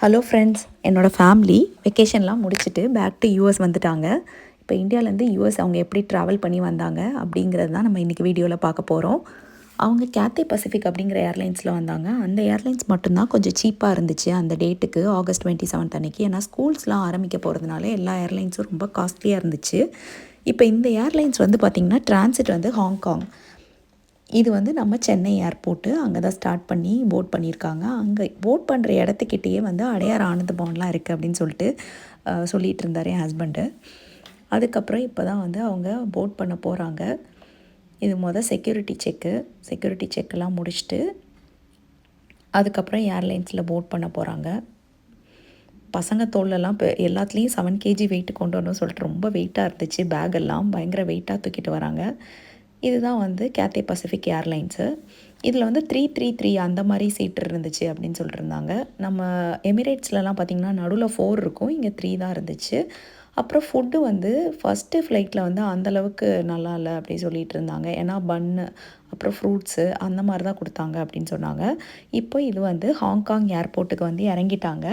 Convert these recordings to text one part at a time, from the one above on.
Hello friends, என்னோடய family வெக்கேஷன்லாம் முடிச்சுட்டு back to US வந்துட்டாங்க. இப்போ இந்தியாவிலேருந்து யூஎஸ் அவங்க எப்படி ட்ராவல் பண்ணி வந்தாங்க அப்படிங்கிறது தான் நம்ம இன்றைக்கி வீடியோவில் பார்க்க போகிறோம். அவங்க கேத்தே பசிஃபிக் அப்படிங்கிற ஏர்லைன்ஸில் வந்தாங்க. அந்த ஏர்லைன்ஸ் மட்டும்தான் கொஞ்சம் சீப்பாக இருந்துச்சு அந்த டேட்டுக்கு, ஆகஸ்ட் 27 அன்றைக்கி. ஏன்னா ஸ்கூல்ஸ்லாம் ஆரம்பிக்க போகிறதுனால எல்லா ஏர்லைன்ஸும் ரொம்ப காஸ்ட்லியாக இருந்துச்சு. இப்போ இந்த ஏர்லைன்ஸ் வந்து பார்த்திங்கன்னா டிரான்சிட் வந்து ஹாங்காங். இது வந்து நம்ம சென்னை ஏர்போர்ட்டு, அங்கே தான் ஸ்டார்ட் பண்ணி போட் பண்ணியிருக்காங்க. அங்கே போட் பண்ணுற இடத்துக்கிட்டேயே வந்து அடையார் ஆனந்த பவன்லாம் இருக்குது அப்படின்னு சொல்லிட்டு இருந்தார் என் ஹஸ்பண்டு. அதுக்கப்புறம் இப்போ தான் வந்து அவங்க போட் பண்ண போகிறாங்க. இது செக்யூரிட்டி செக்கெல்லாம் முடிச்சுட்டு அதுக்கப்புறம் ஏர்லைன்ஸில் போட் பண்ண போகிறாங்க. பசங்க தோல்லெல்லாம் இப்போ எல்லாத்துலேயும் 7 kg வெயிட் கொண்டு வரணும்னு சொல்லிட்டு ரொம்ப வெயிட்டாக இருந்துச்சு. பேக்கெல்லாம் பயங்கர வெயிட்டாக தூக்கிட்டு வராங்க. இதுதான் வந்து கேத்தே பசிஃபிக் ஏர்லைன்ஸு. இதில் வந்து 333 அந்த மாதிரி சீட் இருந்துச்சு அப்படின்னு சொல்லிட்டுருந்தாங்க. நம்ம எமிரேட்ஸ்லலாம் பார்த்திங்கன்னா நடுவில் 4 இருக்கும், இங்கே 3 தான் இருந்துச்சு. அப்புறம் ஃபுட்டு வந்து ஃபஸ்ட்டு ஃப்ளைட்டில் வந்து அந்தளவுக்கு நல்லா இல்லை அப்படி சொல்லிகிட்டு இருந்தாங்க. ஏன்னா பன்னு அப்புறம் ஃப்ரூட்ஸு அந்த மாதிரி தான் கொடுத்தாங்க அப்படின்னு சொன்னாங்க. இப்போ இது வந்து ஹாங்காங் ஏர்போர்ட்டுக்கு வந்து இறங்கிட்டாங்க.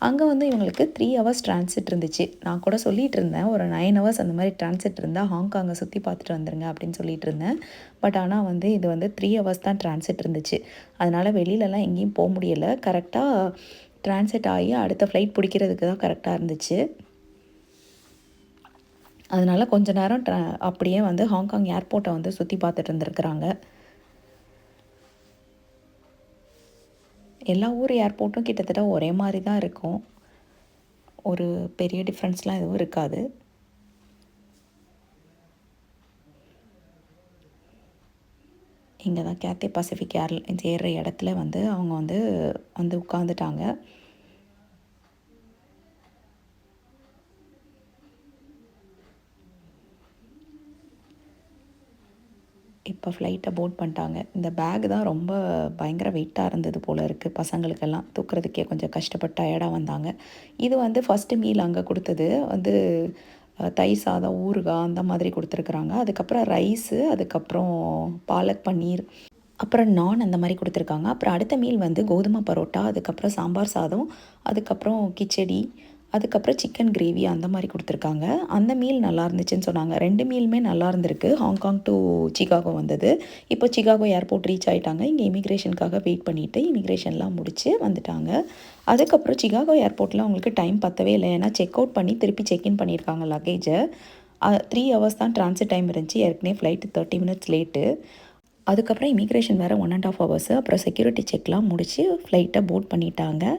அங்கே வந்து இவங்களுக்கு 3 hours டிரான்சிட் இருந்துச்சு. நான் கூட சொல்லிகிட்டு இருந்தேன், ஒரு 9 hours அந்த மாதிரி டிரான்சிட் இருந்தால் ஹாங்காங்கை சுற்றி பார்த்துட்டு வந்துருங்க அப்படின்னு சொல்லிட்டு இருந்தேன். பட் ஆனால் வந்து இது வந்து 3 hours தான் டிரான்சிட் இருந்துச்சு. அதனால் வெளியிலலாம் எங்கேயும் போக முடியலை. கரெக்டாக டிரான்சிட் ஆகி அடுத்த ஃப்ளைட் பிடிக்கிறதுக்கு தான் கரெக்டாக இருந்துச்சு. அதனால் கொஞ்ச நேரம் அப்படியே வந்து ஹாங்காங் ஏர்போர்ட்டை வந்து சுற்றி பார்த்துட்டு இருந்துருக்குறாங்க. எல்லா ஊர் ஏர்போர்ட்டும் கிட்டத்தட்ட ஒரே மாதிரி தான் இருக்கும். ஒரு பெரிய டிஃப்ரென்ஸ்லாம் எதுவும் இருக்காது. இங்கே தான் கேத்தே பசிஃபிக் ஏர்லைன்ஸ் ஏறுற இடத்துல வந்து அவங்க வந்து உட்காந்துட்டாங்க. இப்போ ஃப்ளைட்டை போட் பண்ணிட்டாங்க. இந்த பேக் தான் ரொம்ப பயங்கர வெயிட்டாக இருந்தது போல் இருக்குது. பசங்களுக்கெல்லாம் தூக்குறதுக்கே கொஞ்சம் கஷ்டப்பட்டு டயர்டாக வந்தாங்க. இது வந்து ஃபஸ்ட்டு மீல் அங்கே கொடுத்தது வந்து தயிர் சாதம், ஊறுகாய் அந்த மாதிரி கொடுத்துருக்குறாங்க. அதுக்கப்புறம் ரைஸு, அதுக்கப்புறம் பாலக் பன்னீர், அப்புறம் நான் அந்த மாதிரி கொடுத்துருக்காங்க. அப்புறம் அடுத்த மீல் வந்து கோதுமை பரோட்டா, அதுக்கப்புறம் சாம்பார் சாதம், அதுக்கப்புறம் கிச்சடி, அதுக்கப்புறம் சிக்கன் கிரேவி அந்த மாதிரி கொடுத்துருக்காங்க. அந்த மீல் நல்லா இருந்துச்சுன்னு சொன்னாங்க. 2 மீலுமே நல்லா இருந்திருக்கு. ஹாங்காங் டு சிகாகோ வந்தது. இப்போ சிகாகோ ஏர்போர்ட் ரீச் ஆகிட்டாங்க. இங்கே இமிக்ரேஷனுக்காக வெயிட் பண்ணிவிட்டு இமிக்ரேஷன்லாம் முடித்து வந்துட்டாங்க. அதுக்கப்புறம் சிகாகோ ஏர்போர்ட்டில் அவங்களுக்கு டைம் பத்தவே இல்லை. ஏன்னா செக் அவுட் பண்ணி திருப்பி செக்இன் பண்ணியிருக்காங்க லக்கேஜை. 3 hours தான் டிரான்சிட் டைம் இருந்துச்சு. ஏற்கனவே ஃப்ளைட்டு 30 minutes லேட்டு. அதுக்கப்புறம் இமிக்ரேஷன் வேறு 1.5 hours. அப்புறம் செக்யூரிட்டி செக்லாம் முடித்து ஃப்ளைட்டை போட் பண்ணிட்டாங்க.